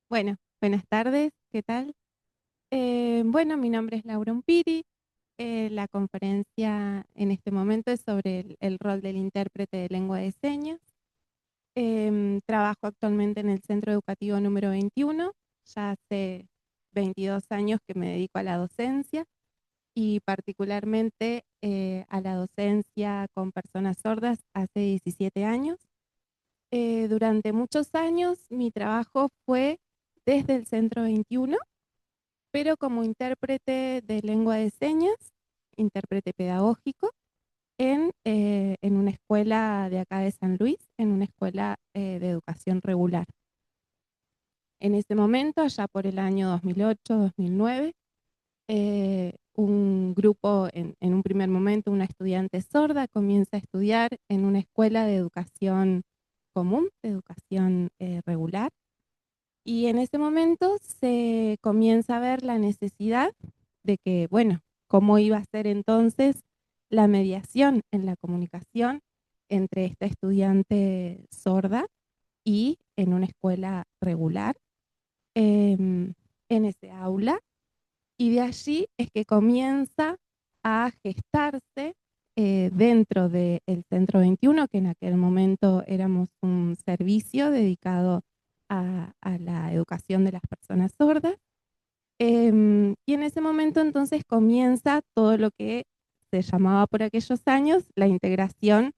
Bueno, buenas tardes, ¿qué tal? Bueno, mi nombre es Laura Umpiri. La conferencia en este momento es sobre el rol del intérprete de lengua de señas. Trabajo actualmente en el Centro Educativo número 21. Ya hace 22 años que me dedico a la docencia y particularmente a la docencia con personas sordas hace 17 años. Durante muchos años mi trabajo fue desde el Centro 21, pero como intérprete de lengua de señas, intérprete pedagógico, en una escuela de acá de San Luis, en una escuela de educación regular. En ese momento, allá por el año 2008-2009, un grupo, en un primer momento, una estudiante sorda comienza a estudiar en una escuela de educación común, de educación regular, y en ese momento se comienza a ver la necesidad de que, bueno, cómo iba a ser entonces la mediación en la comunicación entre esta estudiante sorda y en una escuela regular, en ese aula. Y de allí es que comienza a gestarse dentro del Centro 21, que en aquel momento éramos un servicio dedicado a la educación de las personas sordas. Y en ese momento entonces comienza todo lo que se llamaba por aquellos años la integración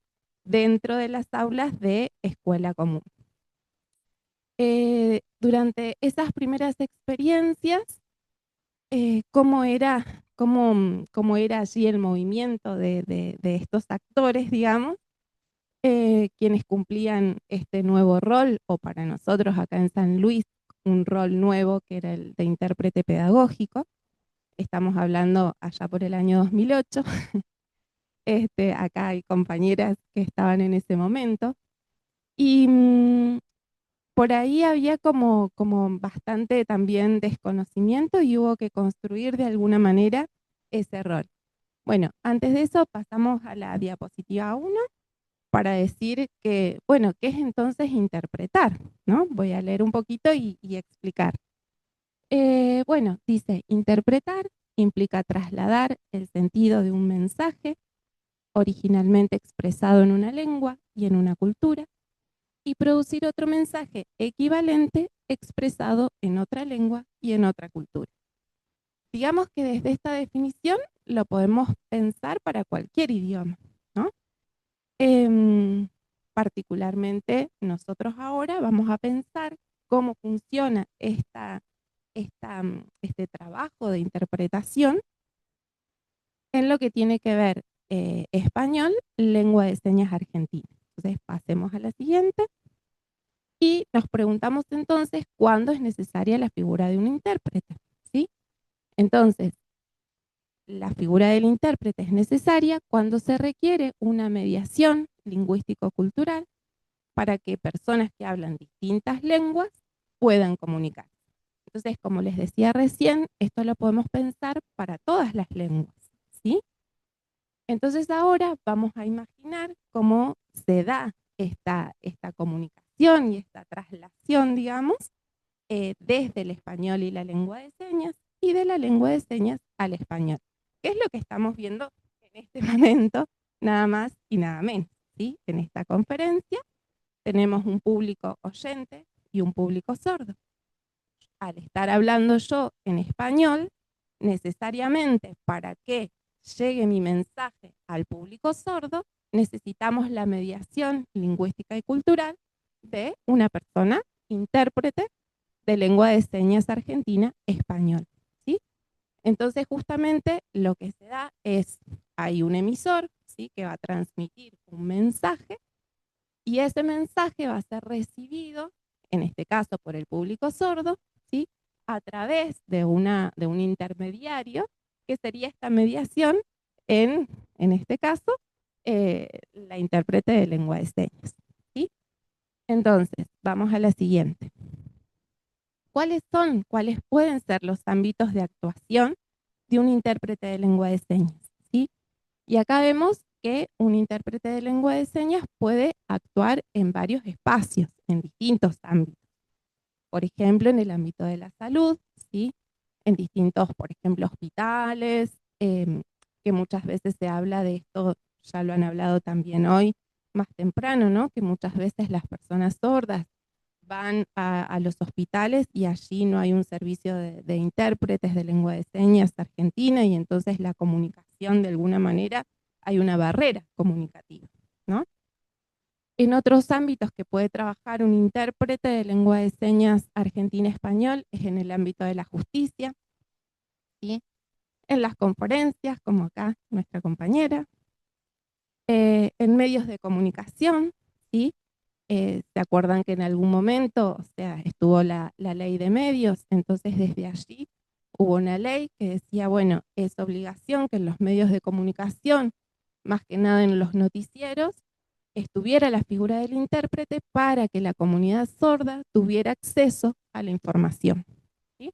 dentro de las aulas de escuela común. Durante esas primeras experiencias, cómo era allí el movimiento de estos actores, digamos, quienes cumplían este nuevo rol, o para nosotros acá en San Luis, un rol nuevo que era el de intérprete pedagógico. Estamos hablando allá por el año 2008. Acá hay compañeras que estaban en ese momento. Y por ahí había como bastante también desconocimiento y hubo que construir de alguna manera ese rol. Bueno, antes de eso pasamos a la diapositiva 1 para decir que, bueno, ¿qué es entonces interpretar? ¿No? Voy a leer un poquito y explicar. Bueno, dice, interpretar implica trasladar el sentido de un mensaje originalmente expresado en una lengua y en una cultura, y producir otro mensaje equivalente expresado en otra lengua y en otra cultura. Digamos que desde esta definición lo podemos pensar para cualquier idioma, ¿no? Em, Particularmente nosotros ahora vamos a pensar cómo funciona este trabajo de interpretación en lo que tiene que ver español, lengua de señas argentina. Entonces pasemos a la siguiente y nos preguntamos entonces cuándo es necesaria la figura de un intérprete, ¿sí? Entonces, la figura del intérprete es necesaria cuando se requiere una mediación lingüístico-cultural para que personas que hablan distintas lenguas puedan comunicar. Entonces, como les decía recién, esto lo podemos pensar para todas las lenguas, ¿sí? Entonces ahora vamos a imaginar cómo se da esta comunicación y esta traslación, digamos, desde el español y la lengua de señas y de la lengua de señas al español. ¿Qué es lo que estamos viendo en este momento? Nada más y nada menos, ¿sí? En esta conferencia tenemos un público oyente y un público sordo. Al estar hablando yo en español, necesariamente para que llegue mi mensaje al público sordo, necesitamos la mediación lingüística y cultural de una persona intérprete de lengua de señas argentina español, ¿sí? Entonces justamente lo que se da es, hay un emisor, ¿sí? Que va a transmitir un mensaje y ese mensaje va a ser recibido, en este caso por el público sordo, ¿sí? A través de un intermediario, que sería esta mediación en este caso, la intérprete de lengua de señas, ¿sí? Entonces, vamos a la siguiente. ¿Cuáles pueden ser los ámbitos de actuación de un intérprete de lengua de señas? ¿Sí? Y acá vemos que un intérprete de lengua de señas puede actuar en varios espacios, en distintos ámbitos. Por ejemplo, en el ámbito de la salud, ¿sí? En distintos, por ejemplo, hospitales, que muchas veces se habla de esto, ya lo han hablado también hoy, más temprano, ¿no? Que muchas veces las personas sordas van a los hospitales y allí no hay un servicio de intérpretes de lengua de señas argentina y entonces la comunicación de alguna manera hay una barrera comunicativa, ¿no? En otros ámbitos que puede trabajar un intérprete de lengua de señas argentina-español es en el ámbito de la justicia, ¿sí? En las conferencias, como acá nuestra compañera, en medios de comunicación, ¿sí? ¿Se acuerdan que en algún momento, o sea, estuvo la ley de medios? Entonces desde allí hubo una ley que decía, bueno, es obligación que en los medios de comunicación, más que nada en los noticieros, estuviera la figura del intérprete para que la comunidad sorda tuviera acceso a la información, ¿sí?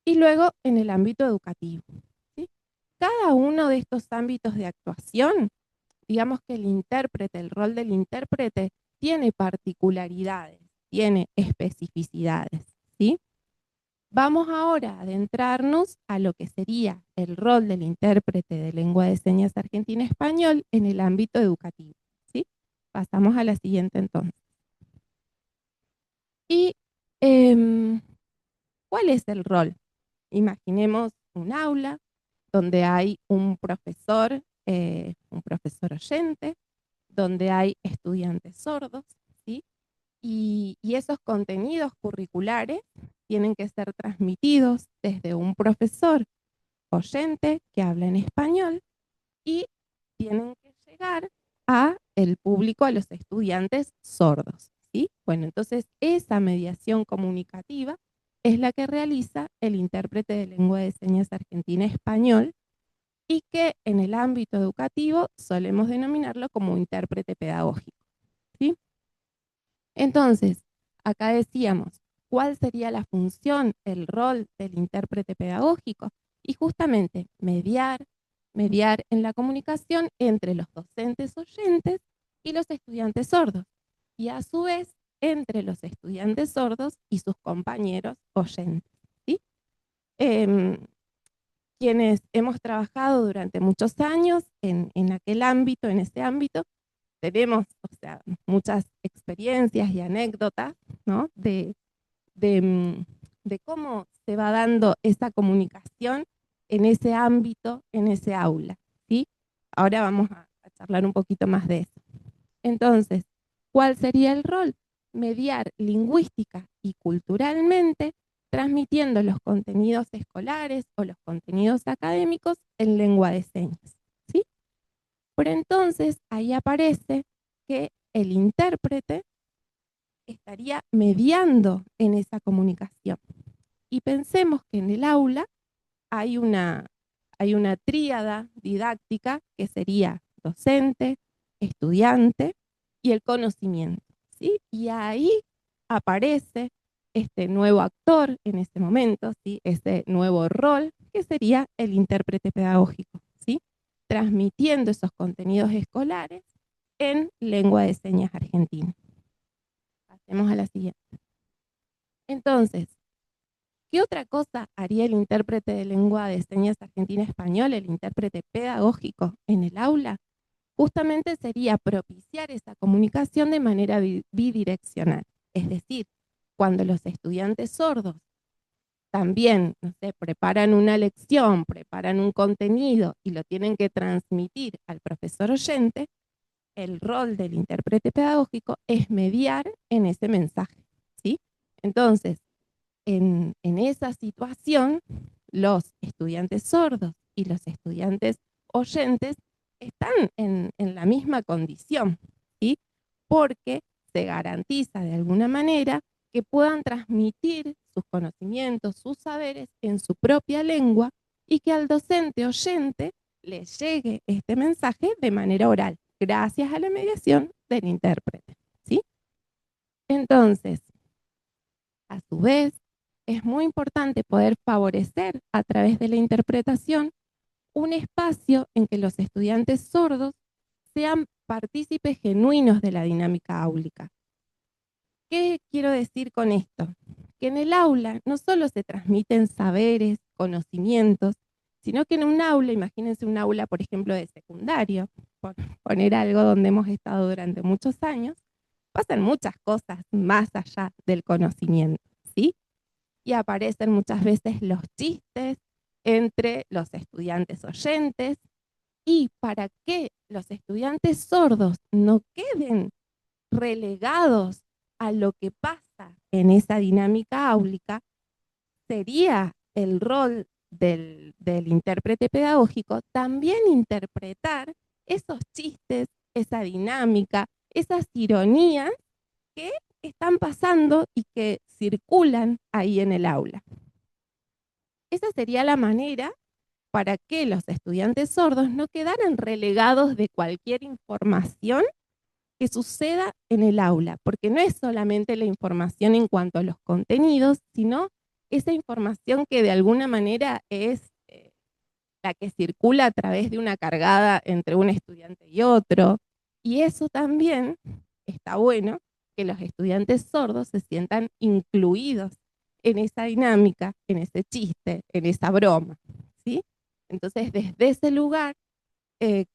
Y luego en el ámbito educativo, ¿sí? Cada uno de estos ámbitos de actuación, digamos que el intérprete, el rol del intérprete, tiene particularidades, tiene especificidades, ¿sí? Vamos ahora a adentrarnos a lo que sería el rol del intérprete de lengua de señas argentina-español en el ámbito educativo, ¿sí? Pasamos a la siguiente entonces. ¿Y cuál es el rol? Imaginemos un aula donde hay un profesor oyente, donde hay estudiantes sordos, ¿sí? Y esos contenidos curriculares tienen que ser transmitidos desde un profesor oyente que habla en español y tienen que llegar a el público, a los estudiantes sordos, ¿sí? Bueno, entonces esa mediación comunicativa es la que realiza el intérprete de lengua de señas argentina-español y que en el ámbito educativo solemos denominarlo como intérprete pedagógico, ¿sí? Entonces, acá decíamos, ¿cuál sería la función, el rol del intérprete pedagógico? Y justamente mediar en la comunicación entre los docentes oyentes y los estudiantes sordos, y a su vez entre los estudiantes sordos y sus compañeros oyentes, ¿sí? Em, Quienes hemos trabajado durante muchos años en aquel ámbito, en ese ámbito, tenemos, o sea, muchas experiencias y anécdotas, ¿no? De cómo se va dando esa comunicación en ese ámbito, en ese aula, ¿sí? Ahora vamos a charlar un poquito más de eso. Entonces, ¿cuál sería el rol? Mediar lingüística y culturalmente, transmitiendo los contenidos escolares o los contenidos académicos en lengua de señas, ¿sí? Pero entonces ahí aparece que el intérprete estaría mediando en esa comunicación. Y pensemos que en el aula hay una tríada didáctica que sería docente, estudiante y el conocimiento, ¿sí? Y ahí aparece este nuevo actor en ese momento, ¿sí? Ese nuevo rol que sería el intérprete pedagógico, ¿sí? Transmitiendo esos contenidos escolares en lengua de señas argentina. Pasemos a la siguiente. Entonces, ¿qué otra cosa haría el intérprete de lengua de señas argentina-español, el intérprete pedagógico en el aula? Justamente sería propiciar esa comunicación de manera bidireccional. Es decir, cuando los estudiantes sordos también, no sé, preparan una lección, preparan un contenido y lo tienen que transmitir al profesor oyente, el rol del intérprete pedagógico es mediar en ese mensaje, ¿sí? Entonces, en esa situación, los estudiantes sordos y los estudiantes oyentes están en la misma condición, ¿sí? Porque se garantiza de alguna manera que puedan transmitir sus conocimientos, sus saberes en su propia lengua y que al docente oyente le llegue este mensaje de manera oral, gracias a la mediación del intérprete, ¿sí? Entonces, a su vez, es muy importante poder favorecer a través de la interpretación un espacio en que los estudiantes sordos sean partícipes genuinos de la dinámica áulica. ¿Qué quiero decir con esto? Que en el aula no solo se transmiten saberes, conocimientos, sino que en un aula, imagínense un aula, por ejemplo, de secundario, por poner algo donde hemos estado durante muchos años, pasan muchas cosas más allá del conocimiento, ¿sí? Y aparecen muchas veces los chistes entre los estudiantes oyentes, y para que los estudiantes sordos no queden relegados a lo que pasa en esa dinámica áulica, sería el rol del intérprete pedagógico también interpretar esos chistes, esa dinámica, esas ironías que están pasando y que circulan ahí en el aula. Esa sería la manera para que los estudiantes sordos no quedaran relegados de cualquier información que suceda en el aula, porque no es solamente la información en cuanto a los contenidos, sino esa información que de alguna manera es la que circula a través de una cargada entre un estudiante y otro. Y eso también está bueno, que los estudiantes sordos se sientan incluidos en esa dinámica, en ese chiste, en esa broma, ¿sí? Entonces, desde ese lugar,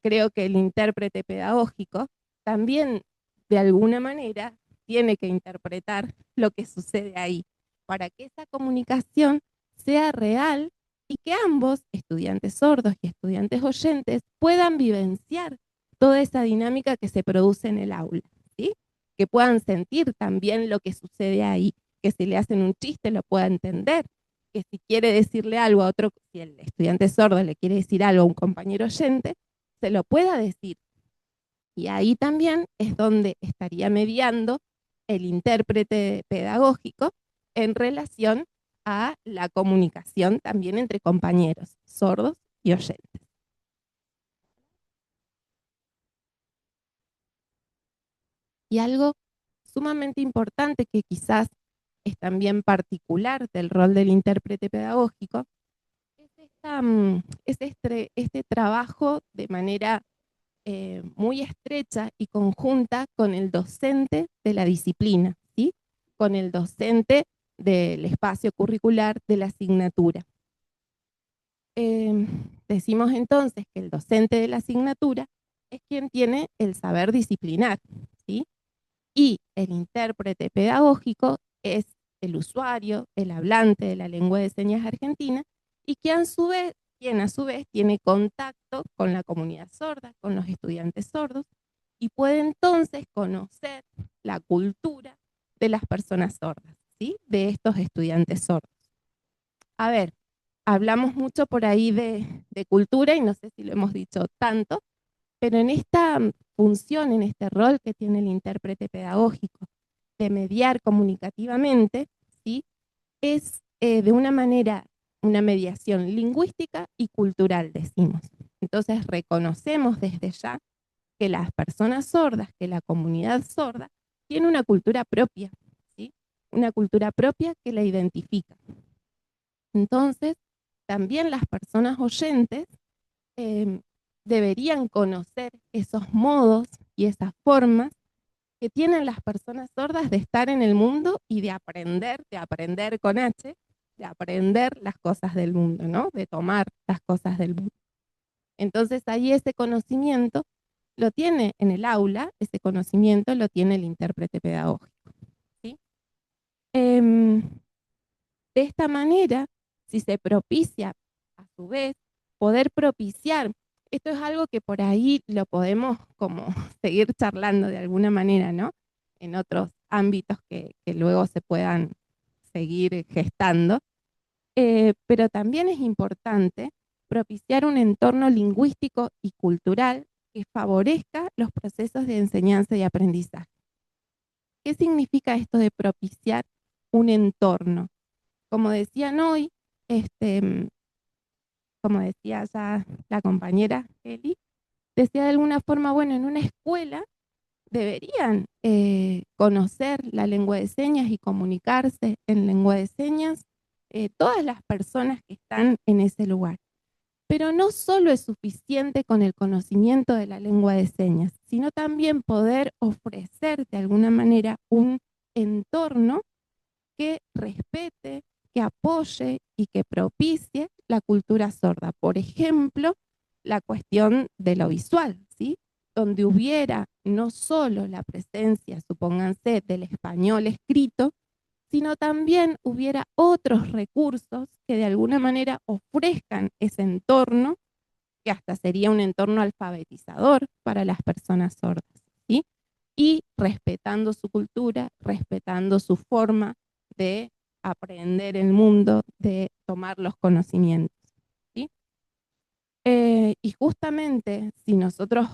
creo que el intérprete pedagógico también, de alguna manera, tiene que interpretar lo que sucede ahí, para que esa comunicación sea real y que ambos, estudiantes sordos y estudiantes oyentes, puedan vivenciar toda esa dinámica que se produce en el aula, ¿sí? Que puedan sentir también lo que sucede ahí, que si le hacen un chiste lo pueda entender, que si quiere decirle algo a otro, si el estudiante sordo le quiere decir algo a un compañero oyente, se lo pueda decir. Y ahí también es donde estaría mediando el intérprete pedagógico en relación a la comunicación también entre compañeros sordos y oyentes. Y algo sumamente importante que quizás es también particular del rol del intérprete pedagógico es, este trabajo de manera muy estrecha y conjunta con el docente de la disciplina, ¿sí? Con el docente del espacio curricular de la asignatura. Decimos entonces que el docente de la asignatura es quien tiene el saber disciplinar, ¿sí? Y el intérprete pedagógico es el usuario, el hablante de la lengua de señas argentina, y quien a su vez tiene contacto con la comunidad sorda, con los estudiantes sordos, y puede entonces conocer la cultura de las personas sordas, ¿sí? De estos estudiantes sordos. A ver, hablamos mucho por ahí de cultura y no sé si lo hemos dicho tanto, pero en esta función, en este rol que tiene el intérprete pedagógico de mediar comunicativamente, ¿sí? Es de una manera una mediación lingüística y cultural, decimos. Entonces reconocemos desde ya que las personas sordas, que la comunidad sorda, tiene una cultura propia, ¿sí? Una cultura propia que la identifica. Entonces, también las personas oyentes eh, deberían conocer esos modos y esas formas que tienen las personas sordas de estar en el mundo y de aprender con H, de aprender las cosas del mundo, ¿no? De tomar las cosas del mundo. Entonces ahí ese conocimiento lo tiene en el aula, ese conocimiento lo tiene el intérprete pedagógico, ¿sí? De esta manera, si se propicia, a su vez, poder propiciar, esto es algo que por ahí lo podemos como seguir charlando de alguna manera, ¿no? En otros ámbitos que luego se puedan seguir gestando, pero también es importante propiciar un entorno lingüístico y cultural que favorezca los procesos de enseñanza y aprendizaje. ¿Qué significa esto de propiciar un entorno? Como decían hoy, como decía ya la compañera Eli, decía de alguna forma, bueno, en una escuela deberían conocer la lengua de señas y comunicarse en lengua de señas todas las personas que están en ese lugar. Pero no solo es suficiente con el conocimiento de la lengua de señas, sino también poder ofrecer de alguna manera un entorno que respete, que apoye y que propicie la cultura sorda. Por ejemplo, la cuestión de lo visual, ¿sí? Donde hubiera no solo la presencia, supónganse, del español escrito, sino también hubiera otros recursos que de alguna manera ofrezcan ese entorno, que hasta sería un entorno alfabetizador para las personas sordas, ¿sí? Y respetando su cultura, respetando su forma de aprender el mundo, de tomar los conocimientos, ¿sí? Y justamente si nosotros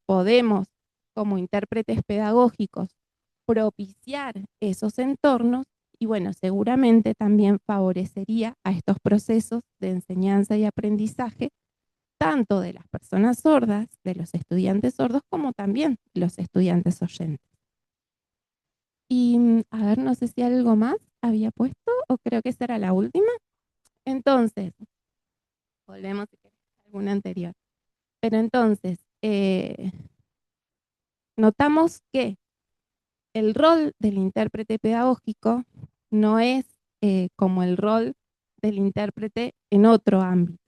podemos, como intérpretes pedagógicos, propiciar esos entornos, y bueno, seguramente también favorecería a estos procesos de enseñanza y aprendizaje, tanto de las personas sordas, de los estudiantes sordos, como también los estudiantes oyentes. Y a ver, no sé si algo más había puesto o creo que esa era la última. Entonces, volvemos a alguna anterior. Pero entonces, notamos que el rol del intérprete pedagógico no es como el rol del intérprete en otro ámbito,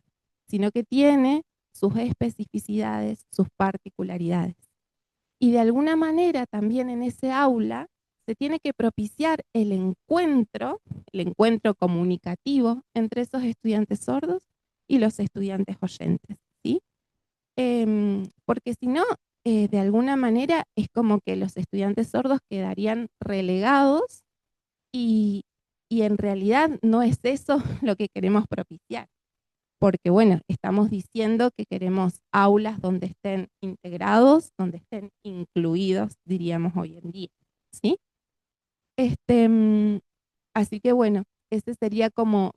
sino que tiene sus especificidades, sus particularidades. Y de alguna manera también en ese aula se tiene que propiciar el encuentro comunicativo entre esos estudiantes sordos y los estudiantes oyentes, ¿sí? Porque si no, de alguna manera es como que los estudiantes sordos quedarían relegados y, y en realidad no es eso lo que queremos propiciar. Porque bueno, estamos diciendo que queremos aulas donde estén integrados, donde estén incluidos, diríamos hoy en día, ¿sí? Este, así que bueno, ese sería como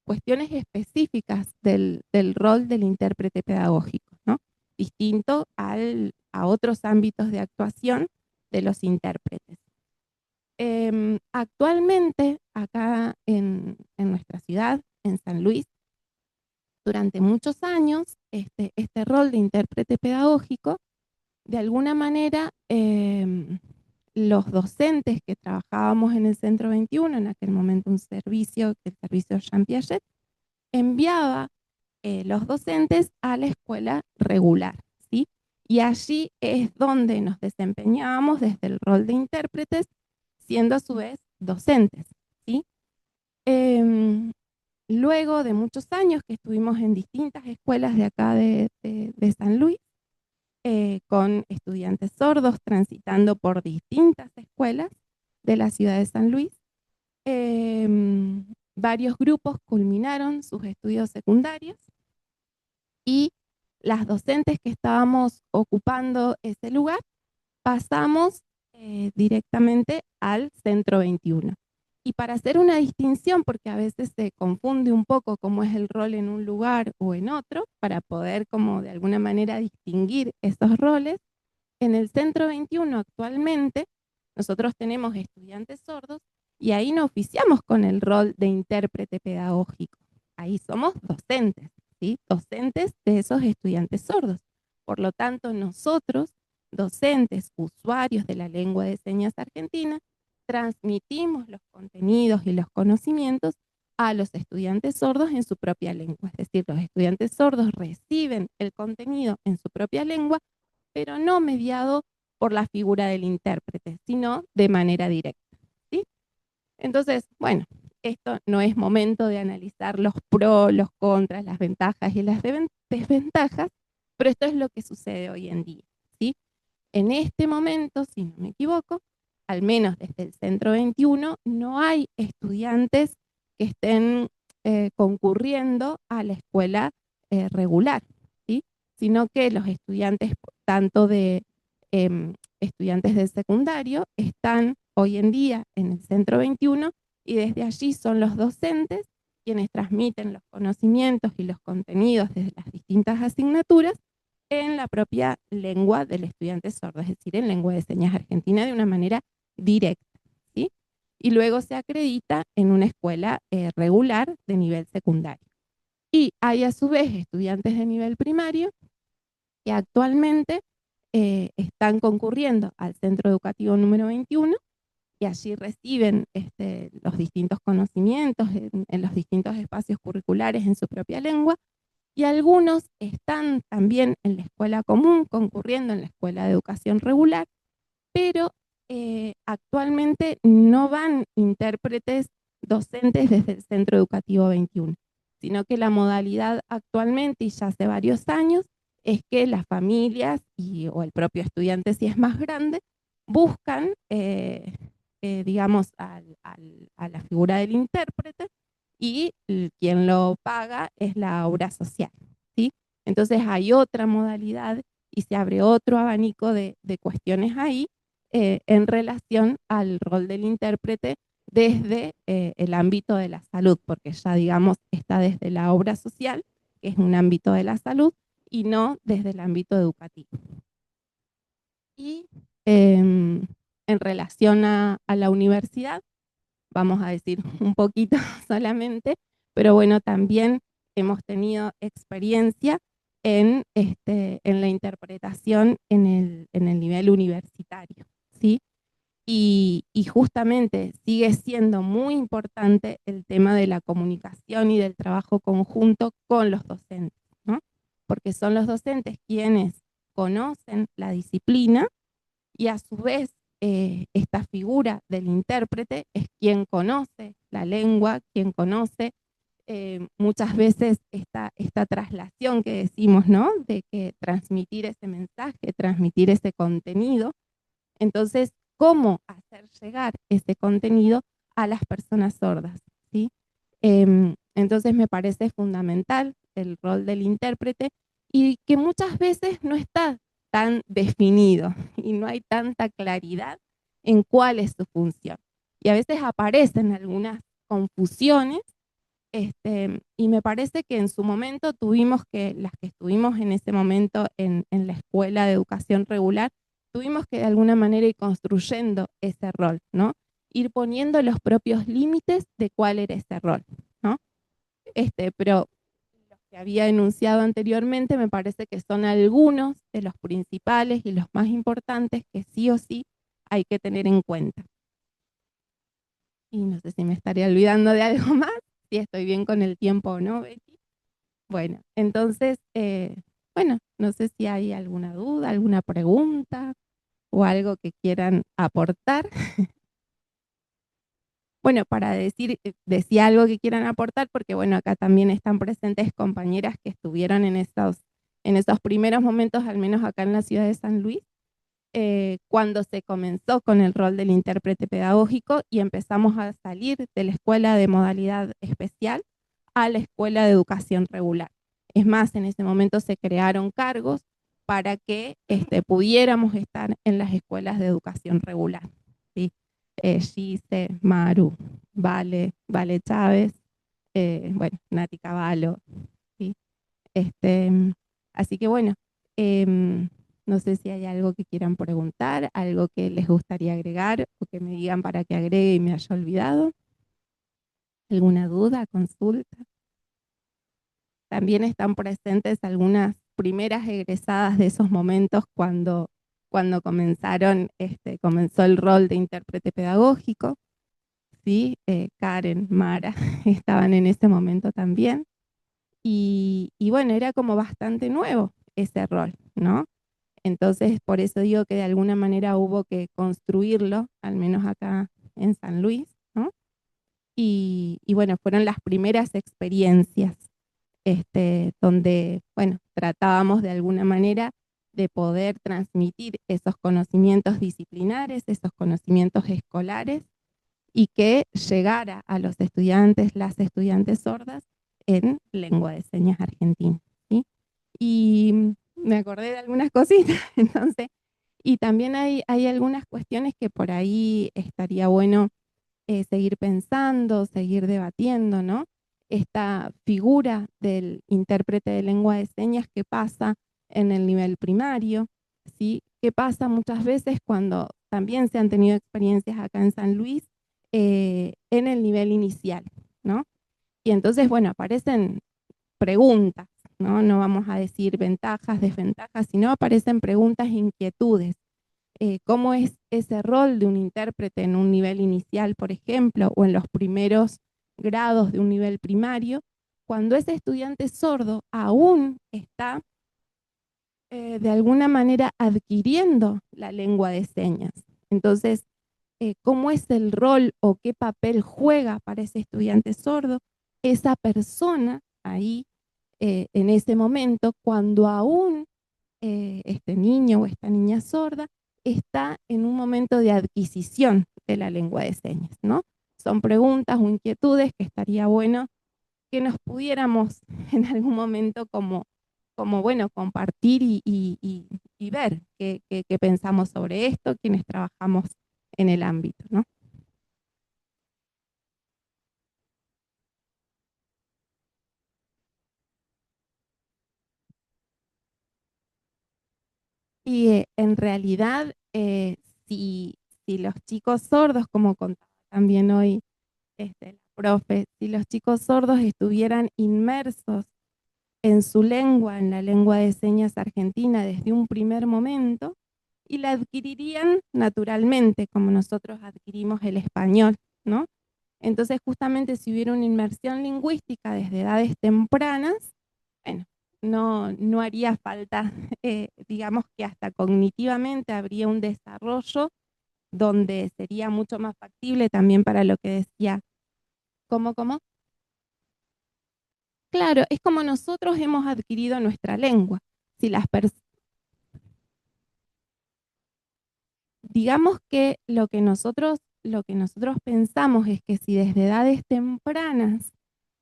cuestiones específicas del rol del intérprete pedagógico, ¿no? Distinto a otros ámbitos de actuación de los intérpretes. Actualmente, acá en nuestra ciudad, en San Luis, durante muchos años, este rol de intérprete pedagógico, de alguna manera, los docentes que trabajábamos en el Centro 21, en aquel momento un servicio, el servicio Jean Piaget, enviaba los docentes a la escuela regular, ¿sí? Y allí es donde nos desempeñábamos desde el rol de intérpretes, siendo a su vez docentes, ¿sí? Em, Luego de muchos años que estuvimos en distintas escuelas de acá de San Luis, con estudiantes sordos transitando por distintas escuelas de la ciudad de San Luis, varios grupos culminaron sus estudios secundarios y las docentes que estábamos ocupando ese lugar pasamos directamente al Centro 21. Y para hacer una distinción, porque a veces se confunde un poco cómo es el rol en un lugar o en otro, para poder como de alguna manera distinguir esos roles, en el Centro 21 actualmente nosotros tenemos estudiantes sordos y ahí no oficiamos con el rol de intérprete pedagógico. Ahí somos docentes, ¿sí? Docentes de esos estudiantes sordos. Por lo tanto, nosotros, docentes, usuarios de la lengua de señas argentina, transmitimos los contenidos y los conocimientos a los estudiantes sordos en su propia lengua. Es decir, los estudiantes sordos reciben el contenido en su propia lengua, pero no mediado por la figura del intérprete, sino de manera directa, ¿sí? Entonces, bueno, esto no es momento de analizar los pros, los contras, las ventajas y las desventajas, pero esto es lo que sucede hoy en día, ¿sí? En este momento, si no me equivoco, al menos desde el Centro 21, no hay estudiantes que estén concurriendo a la escuela regular, ¿sí? Sino que los estudiantes, tanto de estudiantes del secundario, están hoy en día en el Centro 21 y desde allí son los docentes quienes transmiten los conocimientos y los contenidos desde las distintas asignaturas en la propia lengua del estudiante sordo, es decir, en lengua de señas argentina de una manera directa, ¿sí? Y luego se acredita en una escuela regular de nivel secundario. Y hay a su vez estudiantes de nivel primario que actualmente están concurriendo al centro educativo número 21 y allí reciben los distintos conocimientos en los distintos espacios curriculares en su propia lengua, y algunos están también en la escuela común, concurriendo en la escuela de educación regular, pero actualmente no van intérpretes docentes desde el centro educativo 21, sino que la modalidad actualmente, y ya hace varios años, es que las familias o el propio estudiante, si es más grande, buscan, digamos, a la figura del intérprete, y quien lo paga es la obra social, ¿sí? Entonces hay otra modalidad y se abre otro abanico de cuestiones ahí en relación al rol del intérprete desde el ámbito de la salud, porque ya digamos está desde la obra social, que es un ámbito de la salud, y no desde el ámbito educativo. Y en relación a la universidad, vamos a decir un poquito solamente, pero bueno, también hemos tenido experiencia en la interpretación en el nivel universitario, ¿sí? Y justamente sigue siendo muy importante el tema de la comunicación y del trabajo conjunto con los docentes, ¿no? Porque son los docentes quienes conocen la disciplina y a su vez esta figura del intérprete es quien conoce la lengua, quien conoce muchas veces esta traslación que decimos, ¿no? De que transmitir ese mensaje, transmitir ese contenido. Entonces, ¿cómo hacer llegar ese contenido a las personas sordas? ¿Sí? Entonces me parece fundamental el rol del intérprete, y que muchas veces no está tan definido y no hay tanta claridad en cuál es su función. Y a veces aparecen algunas confusiones, y me parece que en su momento tuvimos que, las que estuvimos en ese momento en la escuela de educación regular, tuvimos que de alguna manera ir construyendo ese rol, ¿no? Ir poniendo los propios límites de cuál era ese rol, ¿no? Pero los que había enunciado anteriormente me parece que son algunos de los principales y los más importantes que sí o sí hay que tener en cuenta. Y no sé si me estaría olvidando de algo más, si estoy bien con el tiempo o no, Betty. Bueno, entonces, bueno, no sé si hay alguna duda, alguna pregunta o algo que quieran aportar. Bueno, para decir algo que quieran aportar, porque bueno, acá también están presentes compañeras que estuvieron en esos primeros momentos, al menos acá en la ciudad de San Luis, cuando se comenzó con el rol del intérprete pedagógico y empezamos a salir de la escuela de modalidad especial a la escuela de educación regular. Es más, en ese momento se crearon cargos para que pudiéramos estar en las escuelas de educación regular, ¿sí? Gise, Maru, Vale Chávez, bueno, Nati Cavallo, ¿sí? Este, así que bueno, no sé si hay algo que quieran preguntar, algo que les gustaría agregar o que me digan para que agregue y me haya olvidado. ¿Alguna duda, consulta? También están presentes algunas primeras egresadas de esos momentos cuando comenzó el rol de intérprete pedagógico, ¿sí? Karen, Mara, estaban en ese momento también. Y bueno, era como bastante nuevo ese rol, ¿no? Entonces, por eso digo que de alguna manera hubo que construirlo, al menos acá en San Luis, ¿no? Y bueno, fueron las primeras experiencias donde, bueno, tratábamos de alguna manera de poder transmitir esos conocimientos disciplinares, esos conocimientos escolares, y que llegara a los estudiantes, las estudiantes sordas, en lengua de señas argentina, ¿sí? Y me acordé de algunas cositas, entonces, y también hay algunas cuestiones que por ahí estaría bueno seguir pensando, seguir debatiendo, ¿no? Esta figura del intérprete de lengua de señas que pasa en el nivel primario, ¿sí? Que pasa muchas veces cuando también se han tenido experiencias acá en San Luis en el nivel inicial, ¿no? Y entonces, bueno, aparecen preguntas, ¿no? No vamos a decir ventajas, desventajas, sino aparecen preguntas e inquietudes. ¿Cómo es ese rol de un intérprete en un nivel inicial, por ejemplo, o en los primeros grados de un nivel primario, cuando ese estudiante sordo aún está de alguna manera adquiriendo la lengua de señas? Entonces, ¿cómo es el rol o qué papel juega para ese estudiante sordo esa persona ahí en ese momento, cuando aún este niño o esta niña sorda está en un momento de adquisición de la lengua de señas, ¿no? Son preguntas o inquietudes que estaría bueno que nos pudiéramos en algún momento como bueno, compartir y ver qué pensamos sobre esto, quienes trabajamos en el ámbito, ¿no? Y en realidad, si, si los chicos sordos, como contaba también hoy la profe, si los chicos sordos estuvieran inmersos en su lengua, en la lengua de señas argentina desde un primer momento, y la adquirirían naturalmente, como nosotros adquirimos el español, ¿no? Entonces, justamente si hubiera una inmersión lingüística desde edades tempranas, bueno, no haría falta, digamos que hasta cognitivamente habría un desarrollo donde sería mucho más factible también para lo que decía, ¿cómo? Claro, es como nosotros hemos adquirido nuestra lengua. Si las digamos que lo que nosotros pensamos es que si desde edades tempranas,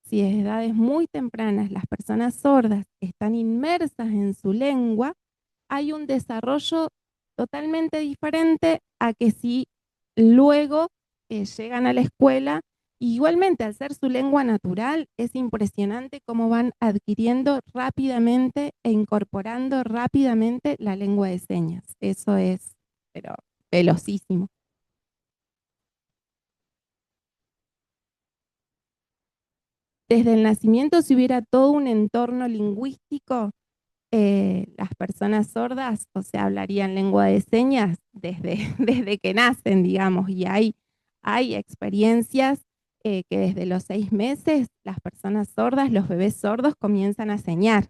si desde edades muy tempranas las personas sordas están inmersas en su lengua, hay un desarrollo totalmente diferente a que si luego llegan a la escuela. Igualmente, al ser su lengua natural, es impresionante cómo van adquiriendo rápidamente e incorporando rápidamente la lengua de señas. Eso es, pero velocísimo. Desde el nacimiento, si hubiera todo un entorno lingüístico, las personas sordas, o sea, hablarían lengua de señas desde, desde que nacen, digamos, y hay experiencias que desde los 6 meses las personas sordas, los bebés sordos comienzan a señar,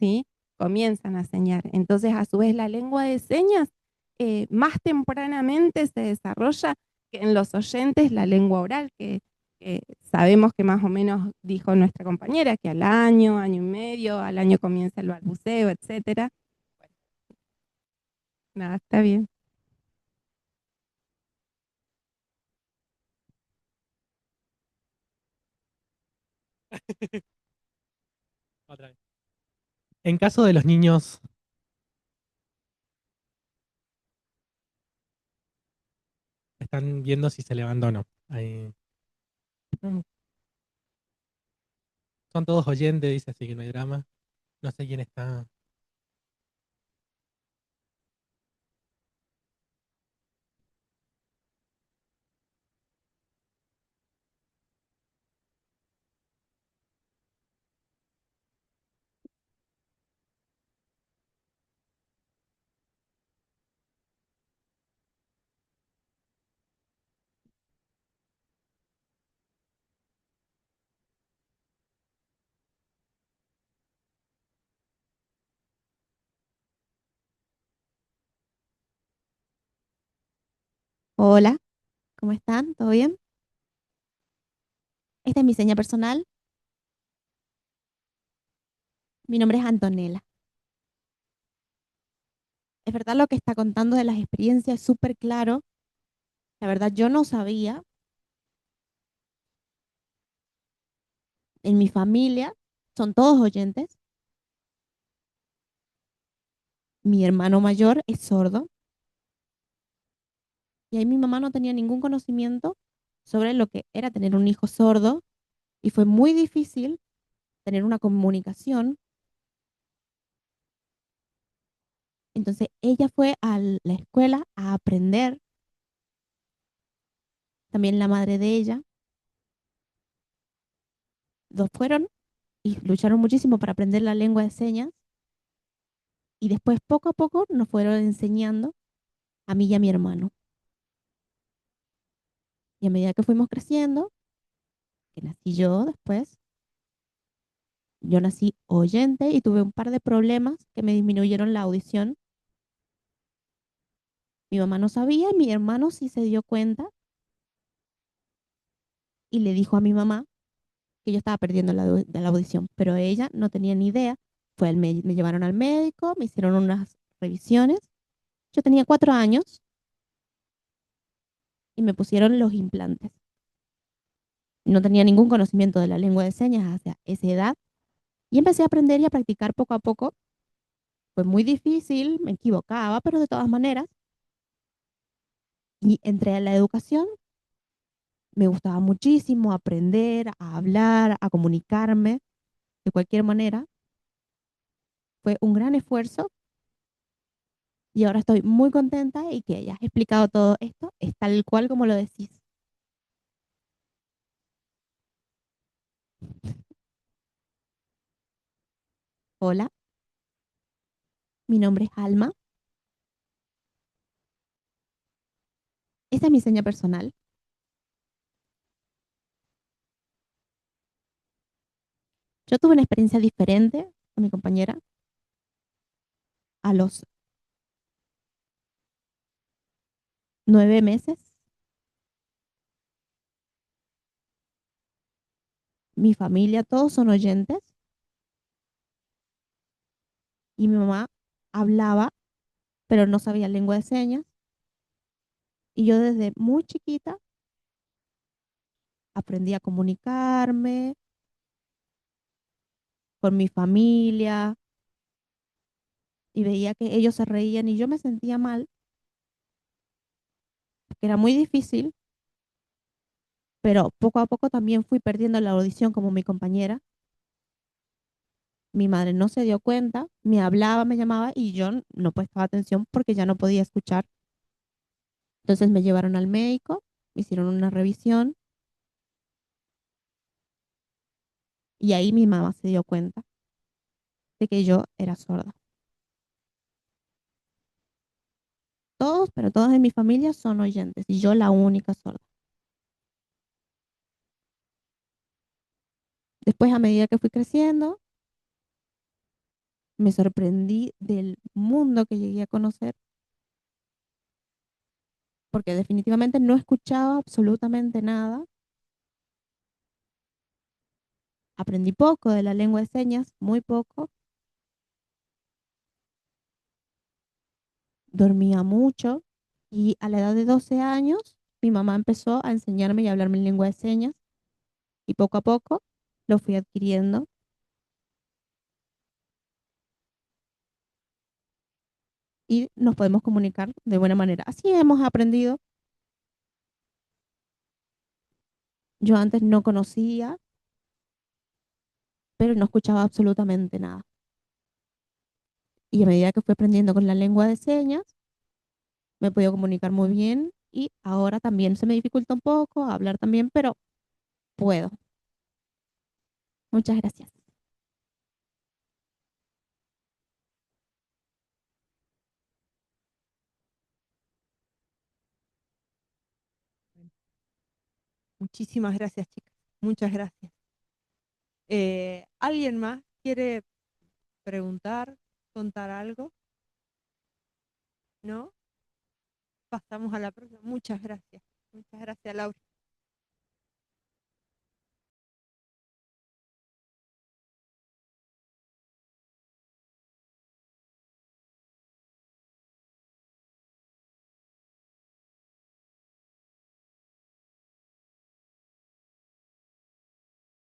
¿sí? Comienzan a señar. Entonces, a su vez, la lengua de señas más tempranamente se desarrolla que en los oyentes la lengua oral, que sabemos que más o menos dijo nuestra compañera, que al año, año y medio, al año comienza el balbuceo, etcétera. Nada, está bien. Otra vez. En caso de los niños, están viendo si se levanta o no. Mm, son todos oyentes, dice, así que no hay drama. No sé quién está. Hola, ¿cómo están? ¿Todo bien? Esta es mi seña personal. Mi nombre es Antonella. Es verdad lo que está contando de las experiencias, es súper claro. La verdad, yo no sabía. En mi familia son todos oyentes. Mi hermano mayor es sordo y ahí mi mamá no tenía ningún conocimiento sobre lo que era tener un hijo sordo y fue muy difícil tener una comunicación. Entonces ella fue a la escuela a aprender, también la madre de ella. Dos fueron y lucharon muchísimo para aprender la lengua de señas. Y después, poco a poco, nos fueron enseñando a mí y a mi hermano. Y a medida que fuimos creciendo, que nací yo después, yo nací oyente y tuve un par de problemas que me disminuyeron la audición. Mi mamá no sabía, mi hermano sí se dio cuenta y le dijo a mi mamá que yo estaba perdiendo la audición, pero ella no tenía ni idea. Me llevaron al médico, me hicieron unas revisiones. Yo tenía 4 años y me pusieron los implantes. No tenía ningún conocimiento de la lengua de señas hacia esa edad y empecé a aprender y a practicar poco a poco. Fue muy difícil, me equivocaba, pero de todas maneras. Y entré a la educación. Me gustaba muchísimo aprender, a hablar, a comunicarme de cualquier manera. Fue un gran esfuerzo y ahora estoy muy contenta y que hayas explicado todo esto es tal cual como lo decís. Hola, mi nombre es Alma. Esta es mi seña personal. Yo tuve una experiencia diferente con mi compañera. A los 9 meses, mi familia, todos son oyentes y mi mamá hablaba, pero no sabía lengua de señas. Y yo desde muy chiquita aprendí a comunicarme con mi familia y veía que ellos se reían y yo me sentía mal, porque era muy difícil, pero poco a poco también fui perdiendo la audición como mi compañera. Mi madre no se dio cuenta, me hablaba, me llamaba y yo no prestaba atención porque ya no podía escuchar. Entonces me llevaron al médico, me hicieron una revisión y ahí mi mamá se dio cuenta de que yo era sorda. Todos, pero todos en mi familia son oyentes y yo la única sorda. Después, a medida que fui creciendo, me sorprendí del mundo que llegué a conocer, porque definitivamente no escuchaba absolutamente nada. Aprendí poco de la lengua de señas, muy poco. Dormía mucho y a la edad de 12 años, mi mamá empezó a enseñarme y a hablarme en lengua de señas y poco a poco lo fui adquiriendo y nos podemos comunicar de buena manera. Así hemos aprendido. Yo antes no conocía, pero no escuchaba absolutamente nada. Y a medida que fui aprendiendo con la lengua de señas, me he podido comunicar muy bien y ahora también se me dificulta un poco hablar también, pero puedo. Muchas gracias. Muchísimas gracias, chicas. Muchas gracias. ¿Alguien más quiere preguntar, contar algo? ¿No? Pasamos a la próxima. Muchas gracias. Muchas gracias, Laura.